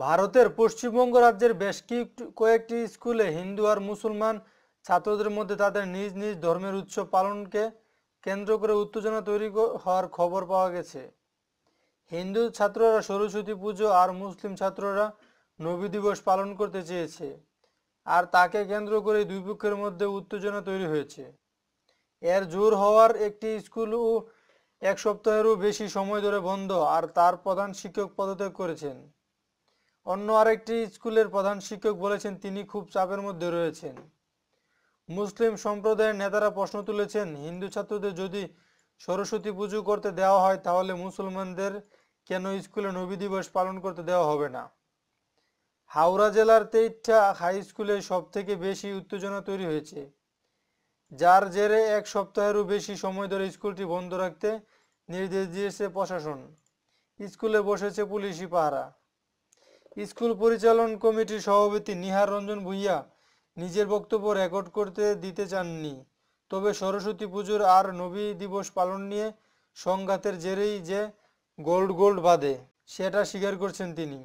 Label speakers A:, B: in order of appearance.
A: ভারতের পশ্চিমবঙ্গ রাজ্যের বেশ কয়েকটি স্কুলে হিন্দু আর মুসলমান ছাত্রদের মধ্যে তাদের নিজ নিজ ধর্মের উৎসব পালনকে কেন্দ্র করে উত্তেজনা তৈরি হওয়ার খবর পাওয়া গেছে। হিন্দু ছাত্ররা সরস্বতী পুজো আর মুসলিম ছাত্ররা নবী দিবস পালন করতে চেয়েছে, আর তাকে কেন্দ্র করে দুই পক্ষের মধ্যে উত্তেজনা তৈরি হয়েছে। এর জোর হওয়ার একটি স্কুলও এক সপ্তাহেরও বেশি সময় ধরে বন্ধ, আর তার প্রধান শিক্ষক পদত্যাগ করেছেন। অন্য আরেকটি স্কুলের প্রধান শিক্ষক বলেছেন তিনি খুব চাপের মধ্যে রয়েছেন। মুসলিম সম্প্রদায়ের নেতারা প্রশ্ন তুলেছেন, হিন্দু ছাত্রদের যদি সরস্বতী পুজো করতে দেওয়া হয় তাহলে মুসলমানদের কেন স্কুলে নবী দিবস পালন করতে দেওয়া হবে না। হাওড়া জেলার 23টা হাই স্কুলে সবথেকে বেশি উত্তেজনা তৈরি হয়েছে, যার জেরে এক সপ্তাহেরও বেশি সময় ধরে স্কুলটি বন্ধ রাখতে নির্দেশ দিয়েছে প্রশাসন। স্কুলে বসেছে পুলিশি পাহারা। স্কুল পরিচালন কমিটির সভাপতি নিহার রঞ্জন ভূঁইয়া নিজের বক্তব্য রেকর্ড করতে দিতে চাননি, তবে সরস্বতী পুজোর আর নবী দিবস পালন নিয়ে সংঘাতের জেরেই যে গোল্ড বাঁধে সেটা স্বীকার করছেন তিনি।